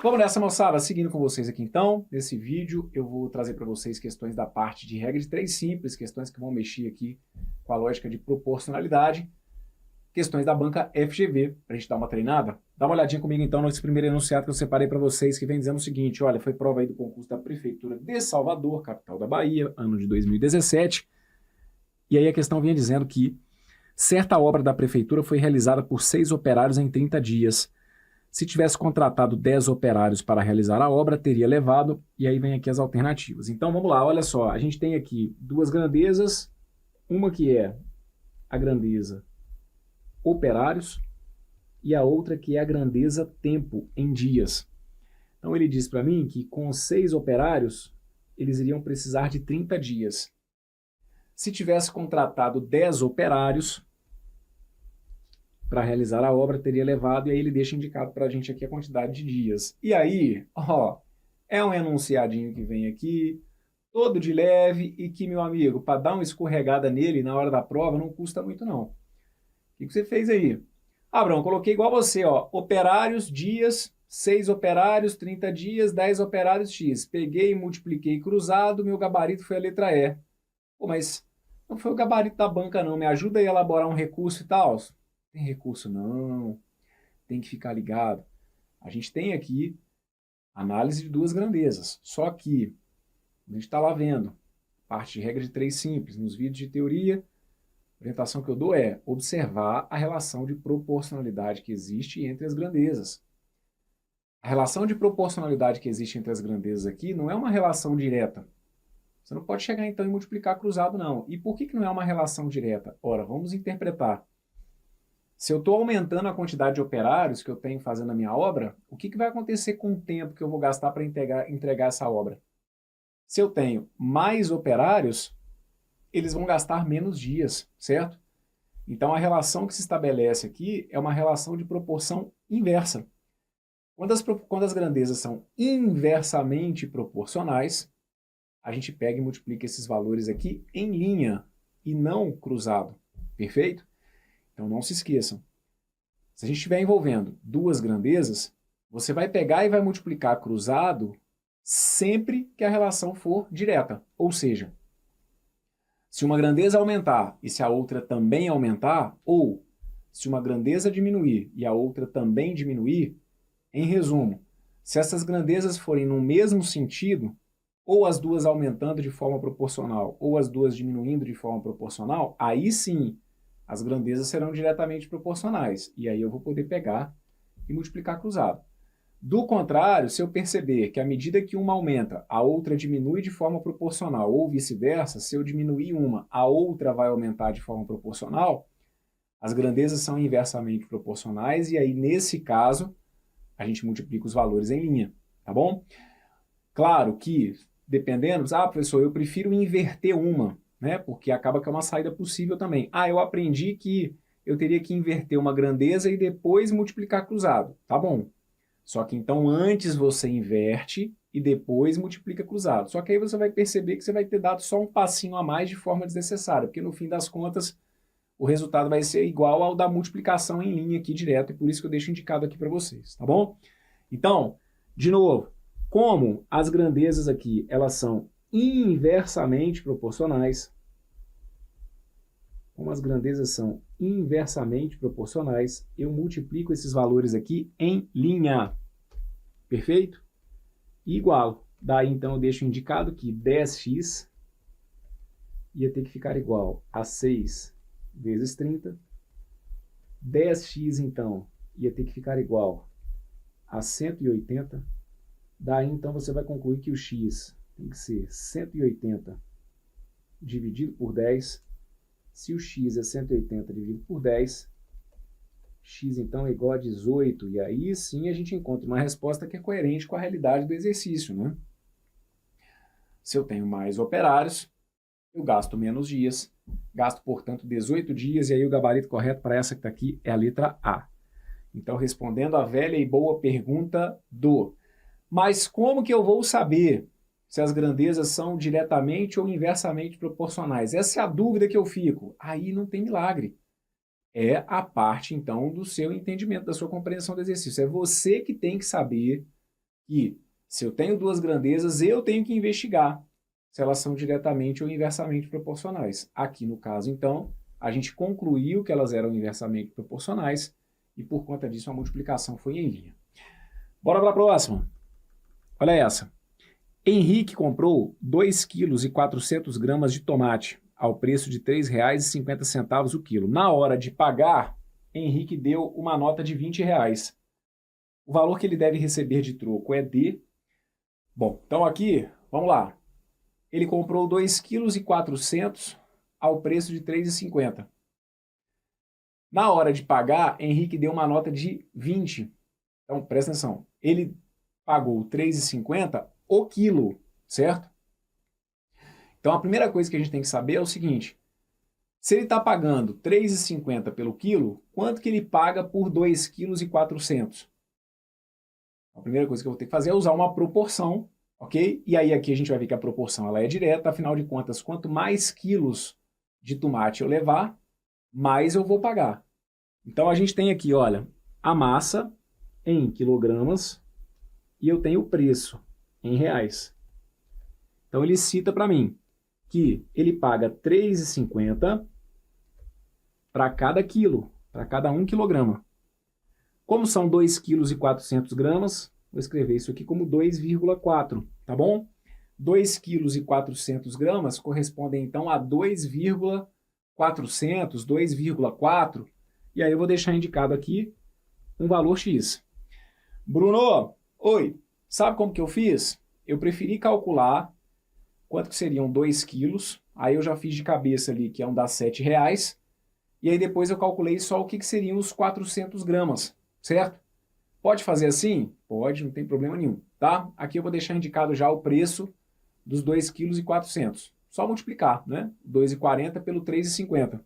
Vamos nessa, moçada, seguindo com vocês aqui então. Nesse vídeo eu vou trazer para vocês questões da parte de regra de três simples, questões que vão mexer aqui com a lógica de proporcionalidade, questões da banca FGV, para a gente dar uma treinada. Dá uma olhadinha comigo então nesse primeiro enunciado que eu separei para vocês, que vem dizendo o seguinte: olha, foi prova aí do concurso da Prefeitura de Salvador, capital da Bahia, ano de 2017, e aí a questão vinha dizendo que certa obra da Prefeitura foi realizada por 6 operários em 30 dias. Se tivesse contratado 10 operários para realizar a obra, teria levado, e aí vem aqui as alternativas. Então vamos lá, olha só, a gente tem aqui duas grandezas, uma que é a grandeza operários e a outra que é a grandeza tempo em dias. Então ele diz para mim que com 6 operários, eles iriam precisar de 30 dias. Se tivesse contratado 10 operários para realizar a obra, teria levado, e aí ele deixa indicado para a gente aqui a quantidade de dias. E aí, ó, é um enunciadinho que vem aqui, todo de leve, e que, meu amigo, para dar uma escorregada nele na hora da prova não custa muito não. O que você fez aí? Abrão, coloquei igual você, ó, operários, dias, 6 operários, 30 dias, 10 operários, X. Peguei, multipliquei cruzado, meu gabarito foi a letra E. Pô, mas não foi o gabarito da banca não, me ajuda aí a elaborar um recurso e tal? Tem recurso não, tem que ficar ligado. A gente tem aqui análise de duas grandezas, só que a gente está lá vendo, parte de regra de três simples, nos vídeos de teoria, a orientação que eu dou é observar a relação de proporcionalidade que existe entre as grandezas. A relação de proporcionalidade que existe entre as grandezas aqui não é uma relação direta. Você não pode chegar então e multiplicar cruzado não. E por que não é uma relação direta? Ora, vamos interpretar. Se eu estou aumentando a quantidade de operários que eu tenho fazendo a minha obra, o que vai acontecer com o tempo que eu vou gastar para entregar essa obra? Se eu tenho mais operários, eles vão gastar menos dias, certo? Então a relação que se estabelece aqui é uma relação de proporção inversa. Quando as grandezas são inversamente proporcionais, a gente pega e multiplica esses valores aqui em linha e não cruzado. Perfeito? Então não se esqueçam. Se a gente estiver envolvendo duas grandezas, você vai pegar e vai multiplicar cruzado sempre que a relação for direta. Ou seja, se uma grandeza aumentar e se a outra também aumentar, ou se uma grandeza diminuir e a outra também diminuir, em resumo, se essas grandezas forem no mesmo sentido, ou as duas aumentando de forma proporcional, ou as duas diminuindo de forma proporcional, aí sim as grandezas serão diretamente proporcionais. E aí eu vou poder pegar e multiplicar cruzado. Do contrário, se eu perceber que à medida que uma aumenta, a outra diminui de forma proporcional, ou vice-versa, se eu diminuir uma, a outra vai aumentar de forma proporcional, as grandezas são inversamente proporcionais, e aí, nesse caso, a gente multiplica os valores em linha, tá bom? Claro que, dependendo, professor, eu prefiro inverter uma, né? Porque acaba que é uma saída possível também. Eu aprendi que eu teria que inverter uma grandeza e depois multiplicar cruzado. Tá bom. Só que então antes você inverte e depois multiplica cruzado. Só que aí você vai perceber que você vai ter dado só um passinho a mais de forma desnecessária, porque no fim das contas o resultado vai ser igual ao da multiplicação em linha aqui direto, e por isso que eu deixo indicado aqui para vocês, tá bom? Então, de novo, como as grandezas aqui, elas são inversamente proporcionais, como as grandezas são inversamente proporcionais, eu multiplico esses valores aqui em linha. Perfeito? E igualo. Daí, então, eu deixo indicado que 10x ia ter que ficar igual a 6 vezes 30. 10x, então, ia ter que ficar igual a 180. Daí, então, você vai concluir que o x tem que ser 180 dividido por 10. Se o x é 180 dividido por 10, x, então, é igual a 18. E aí, sim, a gente encontra uma resposta que é coerente com a realidade do exercício, né? Se eu tenho mais operários, eu gasto menos dias. Gasto, portanto, 18 dias, e aí o gabarito correto para essa que está aqui é a letra A. Então, respondendo a velha e boa pergunta do: mas como que eu vou saber se as grandezas são diretamente ou inversamente proporcionais? Essa é a dúvida que eu fico. Aí não tem milagre. É a parte, então, do seu entendimento, da sua compreensão do exercício. É você que tem que saber que se eu tenho duas grandezas, eu tenho que investigar se elas são diretamente ou inversamente proporcionais. Aqui no caso, então, a gente concluiu que elas eram inversamente proporcionais e por conta disso a multiplicação foi em linha. Bora para a próxima. Olha essa. Henrique comprou 2,4 kg de tomate ao preço de R$ 3,50 o quilo. Na hora de pagar, Henrique deu uma nota de R$ 20. O valor que ele deve receber de troco é D. Bom, então aqui, vamos lá. Ele comprou 2,4 kg ao preço de R$ 3,50. Na hora de pagar, Henrique deu uma nota de 20. Então, presta atenção. Ele pagou R$ 3,50 o quilo, certo? Então, a primeira coisa que a gente tem que saber é o seguinte. Se ele está pagando R$ 3,50 pelo quilo, quanto que ele paga por 2,4 kg? A primeira coisa que eu vou ter que fazer é usar uma proporção, ok? E aí aqui a gente vai ver que a proporção ela é direta, afinal de contas, quanto mais quilos de tomate eu levar, mais eu vou pagar. Então a gente tem aqui, olha, a massa em quilogramas e eu tenho o preço em reais. Então ele cita para mim que ele paga R$ 3,50 para cada quilo, para cada 1 quilograma. Como são 2,4 kg, vou escrever isso aqui como 2,4, tá bom? 2,4 kg correspondem então a 2,400, 2,4, e aí eu vou deixar indicado aqui um valor X. Bruno, oi, sabe como que eu fiz? Eu preferi calcular quanto que seriam 2 quilos, aí eu já fiz de cabeça ali que é um dar R$ 7, e aí depois eu calculei só o que seriam os 400 gramas. Certo? Pode fazer assim? Pode, não tem problema nenhum, tá? Aqui eu vou deixar indicado já o preço dos 2,4 kg. Só multiplicar, né? 2,40 pelo 3,50.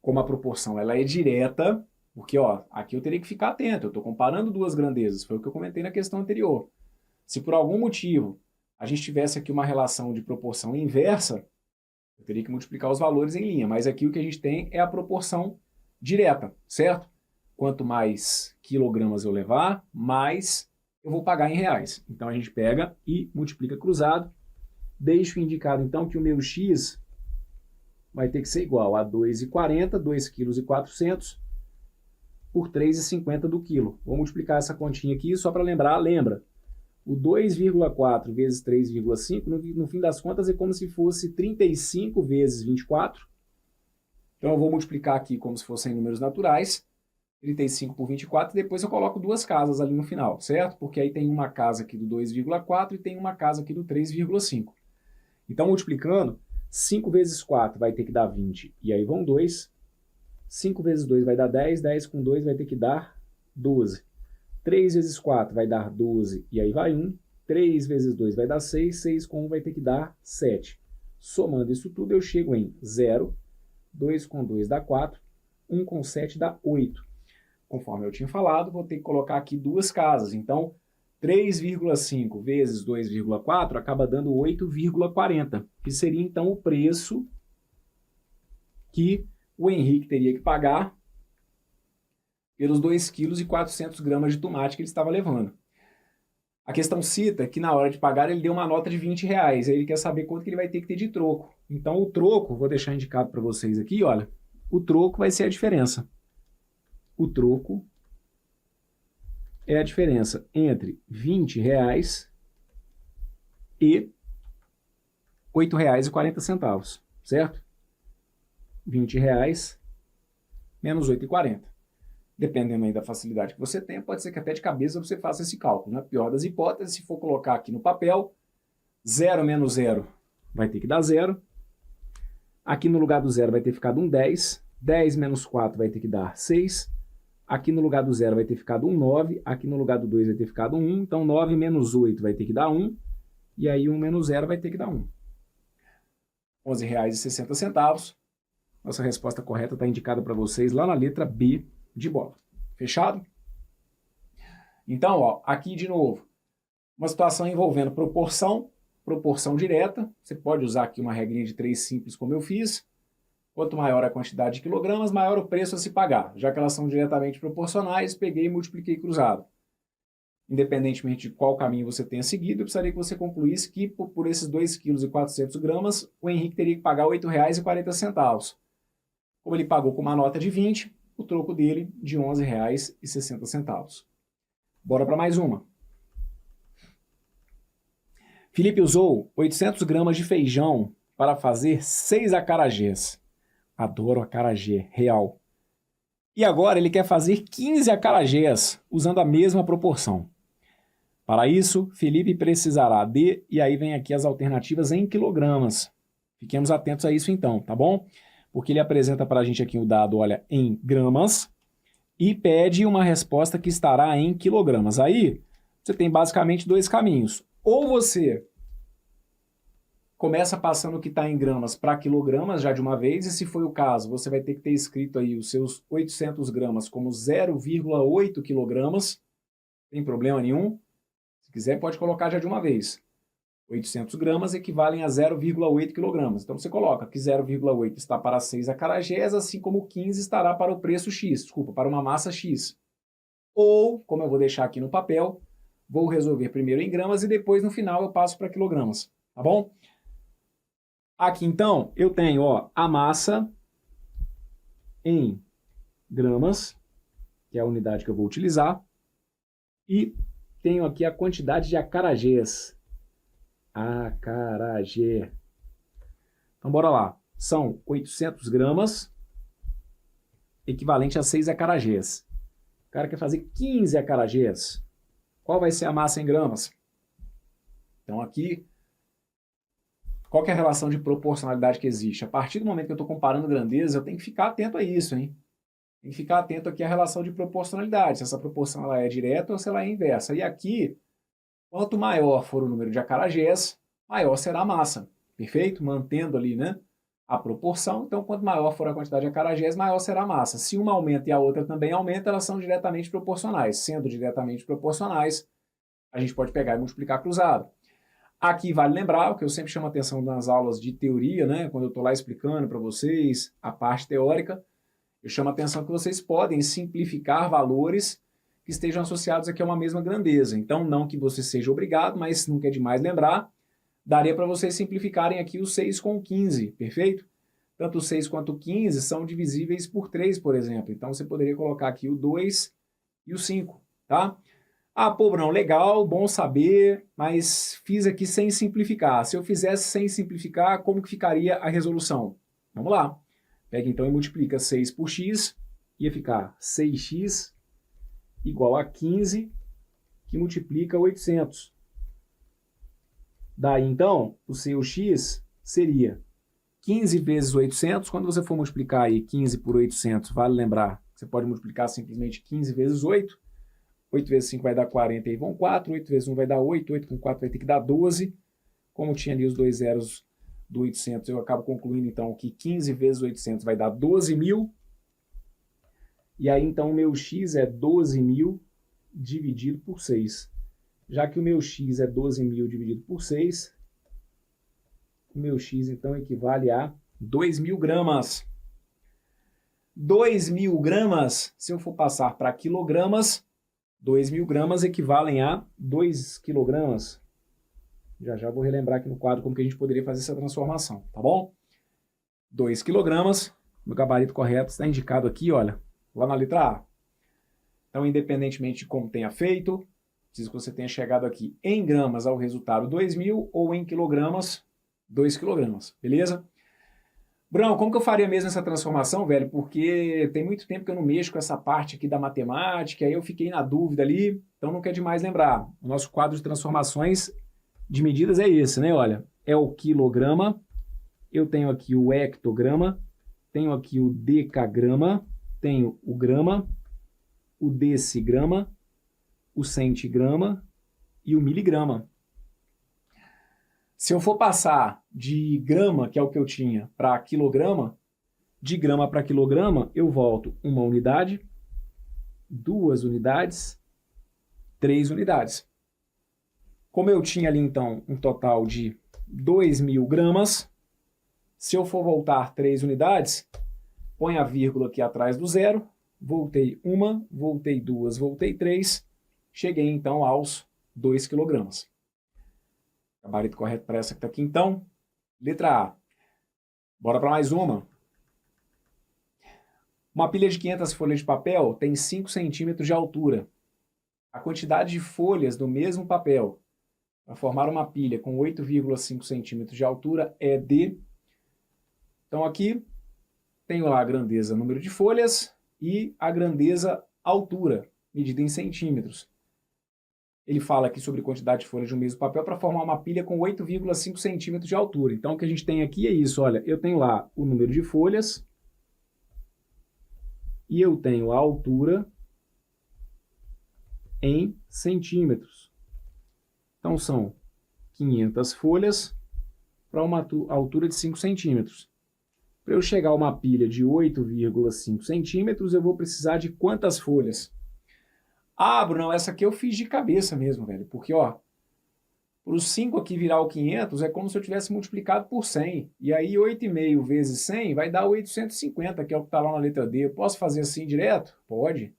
Como a proporção ela é direta, porque ó, aqui eu teria que ficar atento, eu estou comparando duas grandezas, foi o que eu comentei na questão anterior. Se por algum motivo a gente tivesse aqui uma relação de proporção inversa, eu teria que multiplicar os valores em linha, mas aqui o que a gente tem é a proporção direta, certo? Quanto mais quilogramas eu levar, mais eu vou pagar em reais. Então a gente pega e multiplica cruzado. Deixo indicado então que o meu X vai ter que ser igual a 2,40, 2,4 kg por 3,50 do quilo. Vou multiplicar essa continha aqui só para lembrar. Lembra, o 2,4 vezes 3,5, no fim das contas é como se fosse 35 vezes 24. Então eu vou multiplicar aqui como se fossem números naturais. 35 por 24, e depois eu coloco duas casas ali no final, certo? Porque aí tem uma casa aqui do 2,4 e tem uma casa aqui do 3,5. Então, multiplicando, 5 vezes 4 vai ter que dar 20, e aí vão 2. 5 vezes 2 vai dar 10, 10 com 2 vai ter que dar 12. 3 vezes 4 vai dar 12, e aí vai 1. 3 vezes 2 vai dar 6, 6 com 1 vai ter que dar 7. Somando isso tudo, eu chego em 0, 2 com 2 dá 4, 1 com 7 dá 8. Conforme eu tinha falado, vou ter que colocar aqui duas casas. Então, 3,5 vezes 2,4 acaba dando 8,40, que seria então o preço que o Henrique teria que pagar pelos 2,4 kg de tomate que ele estava levando. A questão cita que na hora de pagar ele deu uma nota de R$20, aí ele quer saber quanto que ele vai ter que ter de troco. Então o troco, vou deixar indicado para vocês aqui, olha, o troco vai ser a diferença. O troco é a diferença entre R$20 e R$ 8,40, certo? R$20 menos 8,40. Dependendo aí da facilidade que você tenha, pode ser que até de cabeça você faça esse cálculo. Na pior das hipóteses, se for colocar aqui no papel, 0 menos 0 vai ter que dar 0. Aqui no lugar do 0 vai ter ficado um 10. 10 menos 4 vai ter que dar 6. Aqui no lugar do 0 vai ter ficado um 9, aqui no lugar do 2 vai ter ficado um 1, então 9 menos 8 vai ter que dar 1, e aí 1 menos 0 vai ter que dar 1. R$ 11,60. Nossa resposta correta está indicada para vocês lá na letra B de bola. Fechado? Então, ó, aqui de novo, uma situação envolvendo proporção direta. Você pode usar aqui uma regrinha de 3 simples como eu fiz. Quanto maior a quantidade de quilogramas, maior o preço a se pagar. Já que elas são diretamente proporcionais, peguei e multipliquei cruzado. independentemente de qual caminho você tenha seguido, eu precisaria que você concluísse que por esses 2,4 kg, o Henrique teria que pagar R$ 8,40. Como ele pagou com uma nota de 20, o troco dele de R$ 11,60. Bora para mais uma. Felipe usou 800 gramas de feijão para fazer 6 acarajés. Adoro acarajé, real. E agora ele quer fazer 15 acarajés, usando a mesma proporção. Para isso, Felipe precisará de... E aí vem aqui as alternativas em quilogramas. Fiquemos atentos a isso então, tá bom? Porque ele apresenta para a gente aqui o dado, olha, em gramas, e pede uma resposta que estará em quilogramas. Aí, você tem basicamente dois caminhos. Ou você começa passando o que está em gramas para quilogramas já de uma vez, e se for o caso, você vai ter que ter escrito aí os seus 800 gramas como 0,8 quilogramas, sem problema nenhum. Se quiser, pode colocar já de uma vez. 800 gramas equivalem a 0,8 quilogramas. Então você coloca que 0,8 está para 6 acarajés, assim como 15 estará para o preço X, desculpa, para uma massa X. Ou, como eu vou deixar aqui no papel, vou resolver primeiro em gramas e depois no final eu passo para quilogramas, tá bom? Aqui então eu tenho, ó, a massa em gramas, que é a unidade que eu vou utilizar, e tenho aqui a quantidade de acarajés. Acarajé. Então, bora lá. São 800 gramas, equivalente a 6 acarajés. O cara quer fazer 15 acarajés. Qual vai ser a massa em gramas? Então, aqui, qual que é a relação de proporcionalidade que existe? A partir do momento que eu estou comparando grandezas, eu tenho que ficar atento a isso, hein? Tem que ficar atento aqui à relação de proporcionalidade, se essa proporção ela é direta ou se ela é inversa. E aqui, quanto maior for o número de acarajés, maior será a massa. Perfeito? Mantendo ali, né, a proporção. Então, quanto maior for a quantidade de acarajés, maior será a massa. Se uma aumenta e a outra também aumenta, elas são diretamente proporcionais. Sendo diretamente proporcionais, a gente pode pegar e multiplicar cruzado. Aqui vale lembrar, o que eu sempre chamo a atenção nas aulas de teoria, né, quando eu estou lá explicando para vocês a parte teórica, eu chamo a atenção que vocês podem simplificar valores que estejam associados aqui a uma mesma grandeza. Então, não que você seja obrigado, mas nunca é demais lembrar, daria para vocês simplificarem aqui o 6 com o 15, perfeito? Tanto o 6 quanto o 15 são divisíveis por 3, por exemplo. Então, você poderia colocar aqui o 2 e o 5, tá? Ah, pô, Brão, legal, bom saber, mas fiz aqui sem simplificar. Se eu fizesse sem simplificar, como que ficaria a resolução? Vamos lá. Pega então e multiplica 6 por x, ia ficar 6x igual a 15, que multiplica 800. Daí então, o seu x seria 15 vezes 800, quando você for multiplicar aí 15 por 800, vale lembrar, você pode multiplicar simplesmente 15 vezes 8, 8 vezes 5 vai dar 40, aí vão 4, 8 vezes 1 vai dar 8, 8 com 4 vai ter que dar 12, como tinha ali os dois zeros do 800, eu acabo concluindo então que 15 vezes 800 vai dar 12.000, e aí então o meu x é 12.000 dividido por 6. Já que o meu x é 12.000 dividido por 6, o meu x então equivale a 2.000 gramas. 2.000 gramas, se eu for passar para quilogramas, 2.000 gramas equivalem a 2 quilogramas. Já vou relembrar aqui no quadro como que a gente poderia fazer essa transformação, tá bom? 2 quilogramas, meu gabarito correto está indicado aqui, olha, lá na letra A. Então, independentemente de como tenha feito, preciso que você tenha chegado aqui em gramas ao resultado 2.000 ou em quilogramas, 2 quilogramas, beleza? Brão, como que eu faria mesmo essa transformação, velho? Porque tem muito tempo que eu não mexo com essa parte aqui da matemática, aí eu fiquei na dúvida ali, então não quer demais lembrar. O nosso quadro de transformações de medidas é esse, né? Olha, é o quilograma, eu tenho aqui o hectograma, tenho aqui o decagrama, tenho o grama, o decigrama, o centigrama e o miligrama. Se eu for passar de grama, que é o que eu tinha, para quilograma, de grama para quilograma, eu volto 1 unidade, 2 unidades, 3 unidades. Como eu tinha ali, então, um total de 2.000 gramas, se eu for voltar 3 unidades, põe a vírgula aqui atrás do zero, voltei 1, voltei 2, voltei 3, cheguei então aos 2 kg. Gabarito correto para essa que está aqui então. Letra A. Bora para mais uma. Uma pilha de 500 folhas de papel tem 5 centímetros de altura. A quantidade de folhas do mesmo papel para formar uma pilha com 8,5 centímetros de altura é de... Então aqui tenho lá a grandeza, número de folhas, e a grandeza, altura, medida em centímetros. Ele fala aqui sobre quantidade de folhas de um mesmo papel para formar uma pilha com 8,5 centímetros de altura. Então o que a gente tem aqui é isso, olha, eu tenho lá o número de folhas e eu tenho a altura em centímetros. Então são 500 folhas para uma altura de 5 centímetros. Para eu chegar a uma pilha de 8,5 centímetros, eu vou precisar de quantas folhas? Ah, Bruno, essa aqui eu fiz de cabeça mesmo, velho. Porque, ó, para os 5 aqui virar o 500, é como se eu tivesse multiplicado por 100. E aí, 8,5 vezes 100 vai dar 850, que é o que está lá na letra D. Eu posso fazer assim direto? Pode.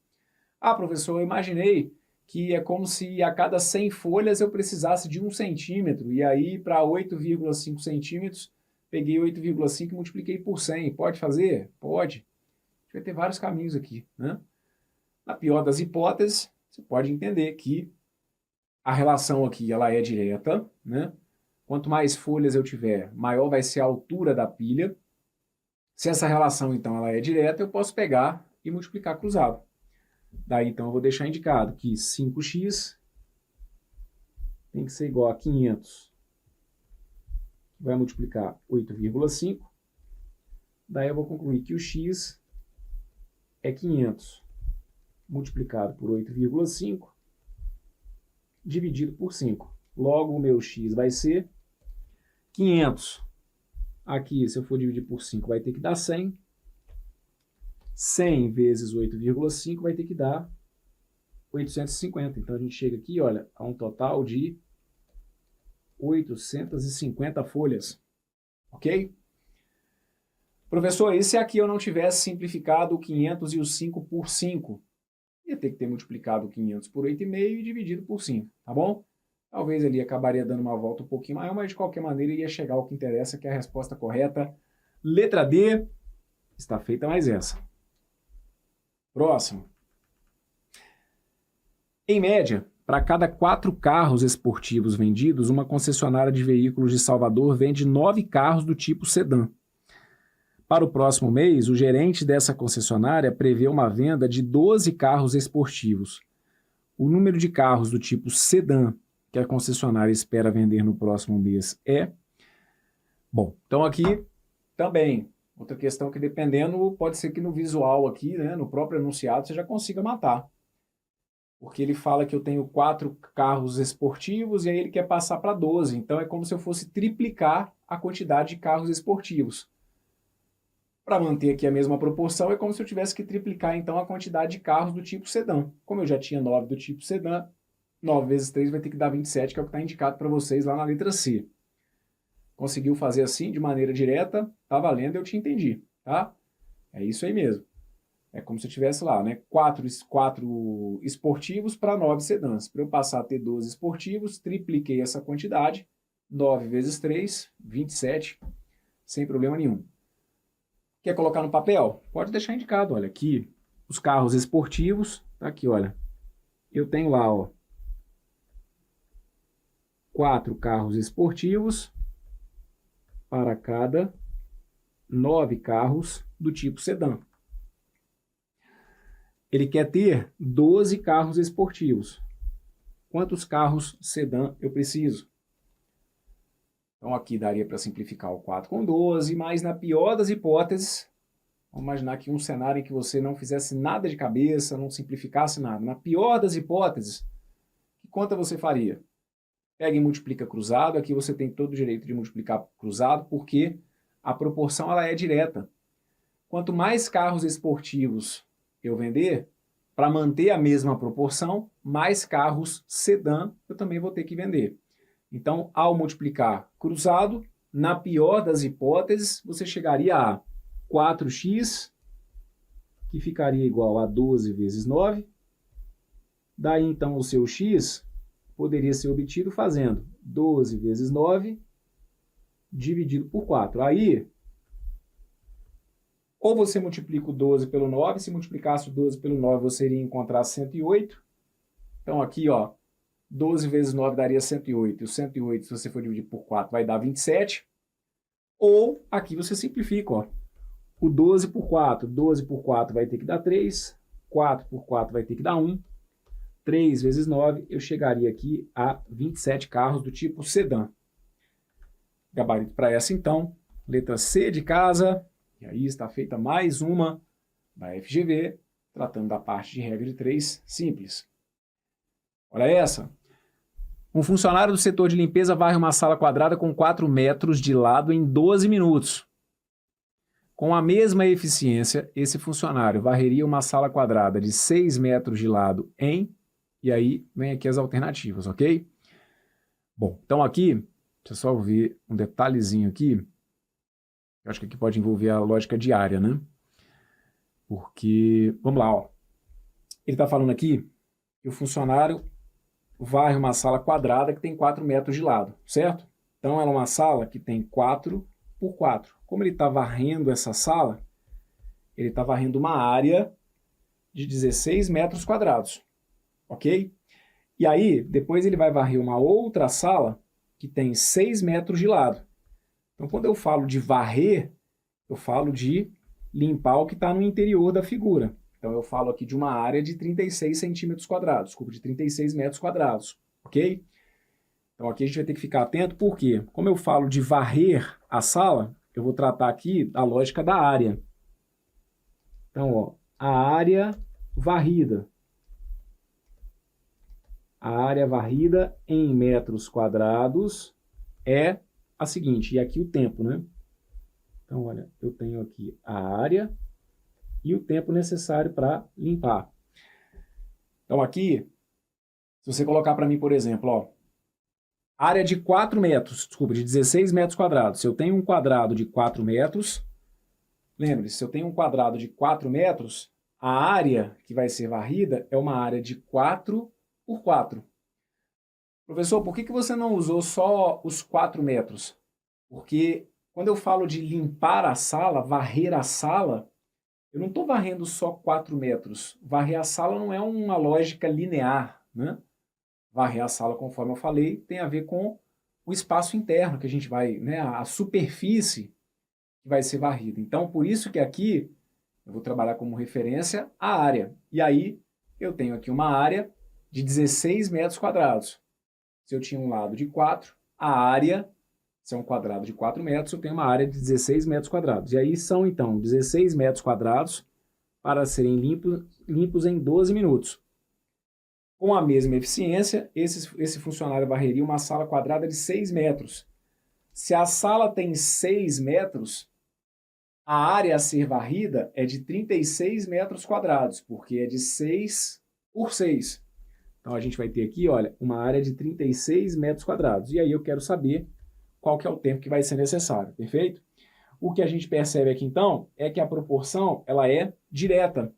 Ah, professor, eu imaginei que é como se a cada 100 folhas eu precisasse de 1 centímetro. E aí, para 8,5 centímetros, peguei 8,5 e multipliquei por 100. Pode fazer? Pode. A gente vai ter vários caminhos aqui, né? Na pior das hipóteses, você pode entender que a relação aqui ela é direta, né? Quanto mais folhas eu tiver, maior vai ser a altura da pilha. Se essa relação, então, ela é direta, eu posso pegar e multiplicar cruzado. Daí, então, eu vou deixar indicado que 5x tem que ser igual a 500. Vai multiplicar 8,5. Daí eu vou concluir que o x é 500 multiplicado por 8,5 dividido por 5. Logo, o meu x vai ser 500. Aqui, se eu for dividir por 5, vai ter que dar 100. 100 vezes 8,5 vai ter que dar 850. Então, a gente chega aqui, olha, a um total de 850 folhas. Ok? Professor, e se aqui eu não tivesse simplificado o 500 e o 5 por 5? Ia ter que ter multiplicado o 500 por 8,5 e dividido por 5, tá bom? Talvez ali acabaria dando uma volta um pouquinho maior, mas de qualquer maneira ia chegar ao que interessa, que é a resposta correta. Letra D, está feita mais essa. Próximo. Em média, para cada 4 carros esportivos vendidos, uma concessionária de veículos de Salvador vende 9 carros do tipo sedã. Para o próximo mês, o gerente dessa concessionária prevê uma venda de 12 carros esportivos. O número de carros do tipo sedã que a concessionária espera vender no próximo mês é... Bom, então aqui também, outra questão que dependendo, pode ser que no visual aqui, né, no próprio enunciado, você já consiga matar. Porque ele fala que eu tenho 4 carros esportivos e aí ele quer passar para 12. Então é como se eu fosse triplicar a quantidade de carros esportivos. Para manter aqui a mesma proporção, é como se eu tivesse que triplicar, então, a quantidade de carros do tipo sedã. Como eu já tinha 9 do tipo sedã, 9 vezes 3 vai ter que dar 27, que é o que está indicado para vocês lá na letra C. Conseguiu fazer assim, de maneira direta, tá valendo, eu te entendi, tá? É isso aí mesmo. É como se eu tivesse lá, né? 4 esportivos para 9 sedãs. Para eu passar a ter 12 esportivos, tripliquei essa quantidade. 9 vezes 3, 27, sem problema nenhum. Quer colocar no papel? Pode deixar indicado, olha, aqui, os carros esportivos, tá aqui, olha. Eu tenho lá, ó, 4 carros esportivos para cada 9 carros do tipo sedã. Ele quer ter 12 carros esportivos. Quantos carros sedã eu preciso? Então aqui daria para simplificar o 4 com 12, mas na pior das hipóteses, vamos imaginar que um cenário em que você não fizesse nada de cabeça, não simplificasse nada. Na pior das hipóteses, que conta você faria? Pega e multiplica cruzado, aqui você tem todo o direito de multiplicar cruzado, porque a proporção ela é direta. Quanto mais carros esportivos eu vender, para manter a mesma proporção, mais carros sedã eu também vou ter que vender. Então, ao multiplicar cruzado, na pior das hipóteses, você chegaria a 4x, que ficaria igual a 12 vezes 9, Daí, então, o seu x poderia ser obtido fazendo 12 vezes 9 dividido por 4. Aí, ou você multiplica o 12 pelo 9, se multiplicasse o 12 pelo 9, você iria encontrar 108. Então, aqui, ó, 12 vezes 9 daria 108. E o 108, se você for dividir por 4, vai dar 27. Ou, aqui você simplifica, ó. O 12 por 4. 12 por 4 vai ter que dar 3. 4 por 4 vai ter que dar 1. 3 vezes 9, eu chegaria aqui a 27 carros do tipo sedã. Gabarito para essa, então. Letra C de casa. E aí está feita mais uma da FGV, tratando da parte de regra de 3 simples. Olha essa. Um funcionário do setor de limpeza varre uma sala quadrada com 4 metros de lado em 12 minutos. Com a mesma eficiência, esse funcionário varreria uma sala quadrada de 6 metros de lado em... E aí vem aqui as alternativas, ok? Bom, então aqui, deixa eu só ver um detalhezinho aqui. Eu acho que aqui pode envolver a lógica de área, né? Porque, vamos lá, ó. Ele está falando aqui que o funcionário varre uma sala quadrada que tem 4 metros de lado, certo? Então ela é uma sala que tem 4 por 4. Como ele está varrendo essa sala, ele está varrendo uma área de 16 metros quadrados, ok? E aí, depois ele vai varrer uma outra sala que tem 6 metros de lado. Então, quando eu falo de varrer, eu falo de limpar o que está no interior da figura. Então, eu falo aqui de uma área de 36 centímetros quadrados, desculpa, de 36 metros quadrados, ok? Então, aqui a gente vai ter que ficar atento, porque, como eu falo de varrer a sala, eu vou tratar aqui da lógica da área. Então, ó, a área varrida. A área varrida em metros quadrados é a seguinte, e aqui o tempo, né? Então, olha, eu tenho aqui a área e o tempo necessário para limpar. Então, aqui, se você colocar para mim, por exemplo, ó, área de 4 metros, desculpa, de 16 metros quadrados. Se eu tenho um quadrado de 4 metros, lembre-se, se eu tenho um quadrado de 4 metros, a área que vai ser varrida é uma área de 4 por 4. Professor, por que você não usou só os 4 metros? Porque quando eu falo de limpar a sala, varrer a sala, eu não estou varrendo só 4 metros. Varrer a sala não é uma lógica linear, né? Varrer a sala, conforme eu falei, tem a ver com o espaço interno que a gente vai, né, a superfície que vai ser varrida. Então, por isso que aqui eu vou trabalhar como referência a área. E aí eu tenho aqui uma área de 16 metros quadrados. Se eu tinha um lado de 4, a área, se é um quadrado de 4 metros, eu tenho uma área de 16 metros quadrados. E aí são, então, 16 metros quadrados para serem limpos em 12 minutos. Com a mesma eficiência, esse funcionário varreria uma sala quadrada de 6 metros. Se a sala tem 6 metros, a área a ser varrida é de 36 metros quadrados, porque é de 6 por 6. Então, a gente vai ter aqui, olha, uma área de 36 metros quadrados. E aí eu quero saber qual que é o tempo que vai ser necessário, perfeito? O que a gente percebe aqui, então, é que a proporção ela é direta.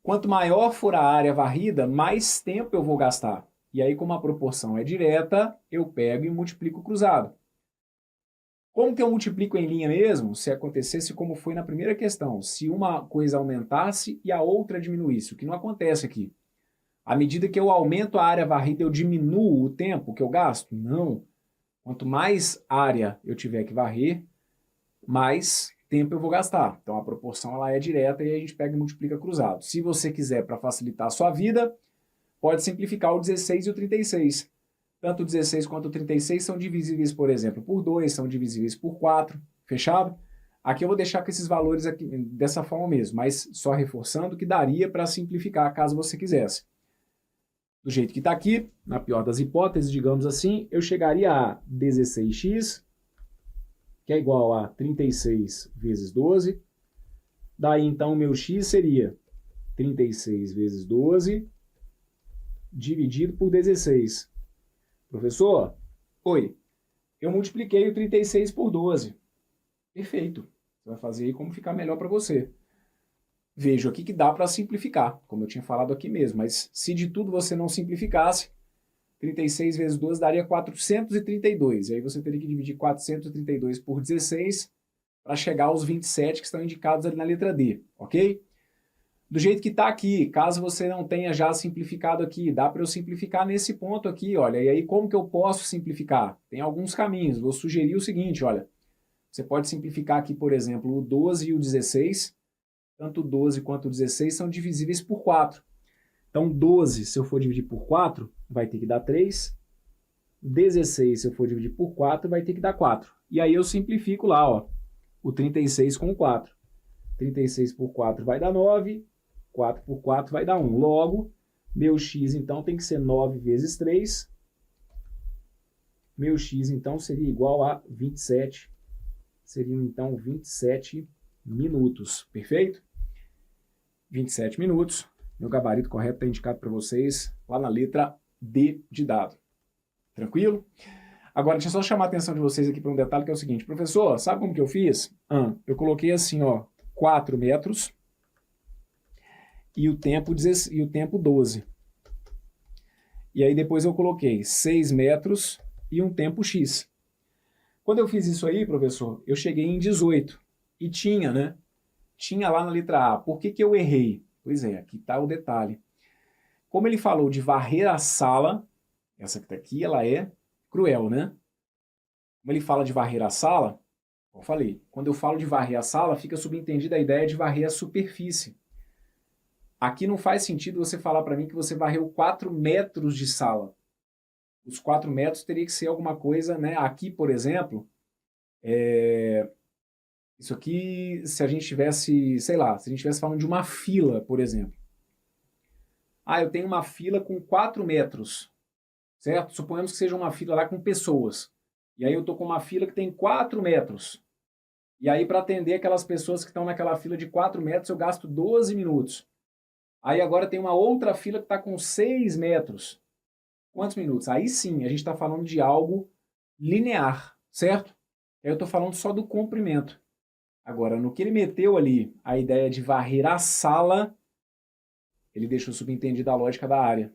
Quanto maior for a área varrida, mais tempo eu vou gastar. E aí, como a proporção é direta, eu pego e multiplico cruzado. Como que eu multiplico em linha mesmo? Se acontecesse como foi na primeira questão, se uma coisa aumentasse e a outra diminuísse, o que não acontece aqui. À medida que eu aumento a área varrida, eu diminuo o tempo que eu gasto? Não. Quanto mais área eu tiver que varrer, mais tempo eu vou gastar. Então a proporção ela é direta e a gente pega e multiplica cruzado. Se você quiser, para facilitar a sua vida, pode simplificar o 16 e o 36. Tanto o 16 quanto o 36 são divisíveis, por exemplo, por 2, são divisíveis por 4. Fechado? Aqui eu vou deixar com esses valores aqui, dessa forma mesmo, mas só reforçando que daria para simplificar caso você quisesse. Do jeito que está aqui, na pior das hipóteses, digamos assim, eu chegaria a 16x, que é igual a 36 vezes 12. Daí, então, o meu x seria 36 vezes 12 dividido por 16. Professor, oi, eu multipliquei o 36 por 12. Perfeito. Você vai fazer aí como ficar melhor para você. vejo aqui que dá para simplificar, como eu tinha falado aqui mesmo, mas se de tudo você não simplificasse, 36 vezes 12 daria 432, e aí você teria que dividir 432 por 16 para chegar aos 27 que estão indicados ali na letra D, ok? Do jeito que está aqui, caso você não tenha já simplificado aqui, dá para eu simplificar nesse ponto aqui, olha, e aí como que eu posso simplificar? Tem alguns caminhos, vou sugerir o seguinte, olha, você pode simplificar aqui, por exemplo, o 12 e o 16, tanto o 12 quanto o 16 são divisíveis por 4. Então, 12, se eu for dividir por 4, vai ter que dar 3. 16, se eu for dividir por 4, vai ter que dar 4. E aí eu simplifico lá, ó, o 36 com o 4. 36 por 4 vai dar 9, 4 por 4 vai dar 1. Logo, meu x, então, tem que ser 9 vezes 3. Meu x, então, seria igual a 27. Seriam, então, 27 minutos. Perfeito? 27 minutos. Meu gabarito correto está indicado para vocês lá na letra D de dado. Tranquilo? Agora, deixa eu só chamar a atenção de vocês aqui para um detalhe que é o seguinte. Professor, sabe como que eu fiz? Eu coloquei assim, ó, 4 metros e o tempo 12. E aí depois eu coloquei 6 metros e um tempo X. Quando eu fiz isso aí, professor, eu cheguei em 18. E tinha, né? Tinha lá na letra A. Por que que eu errei? Pois é, aqui está o detalhe. Como ele falou de varrer a sala, essa que está aqui, ela é cruel, né? Como ele fala de varrer a sala, eu falei, quando eu falo de varrer a sala, fica subentendida a ideia de varrer a superfície. Aqui não faz sentido você falar para mim que você varreu 4 metros de sala. Os 4 metros teria que ser alguma coisa, né? Aqui, por exemplo, isso aqui, se a gente tivesse, sei lá, se a gente estivesse falando de uma fila, por exemplo. Ah, eu tenho uma fila com 4 metros, certo? Suponhamos que seja uma fila lá com pessoas. E aí eu estou com uma fila que tem 4 metros. E aí, para atender aquelas pessoas que estão naquela fila de 4 metros, eu gasto 12 minutos. Aí agora tem uma outra fila que está com 6 metros. Quantos minutos? Aí sim, a gente está falando de algo linear, certo? Aí eu estou falando só do comprimento. Agora, no que ele meteu ali a ideia de varrer a sala, ele deixou subentendida a lógica da área.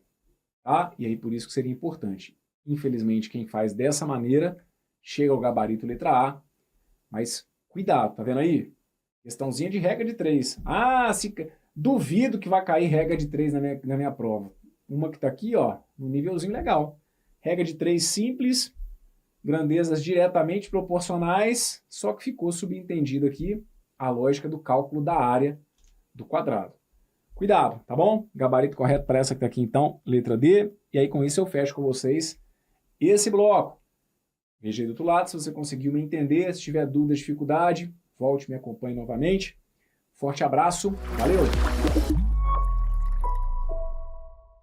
Tá? E aí por isso que seria importante. Infelizmente, quem faz dessa maneira chega ao gabarito letra A, mas cuidado, tá vendo aí? Questãozinha de regra de 3. Duvido que vai cair regra de 3 na minha prova. Uma que está aqui, ó, no nívelzinho legal. Regra de 3 simples, grandezas diretamente proporcionais, só que ficou subentendido aqui a lógica do cálculo da área do quadrado. Cuidado, tá bom? Gabarito correto para essa que está aqui, então, letra D. E aí, com isso, eu fecho com vocês esse bloco. Veja aí do outro lado se você conseguiu me entender. Se tiver dúvida, dificuldade, volte e me acompanhe novamente. Forte abraço, valeu!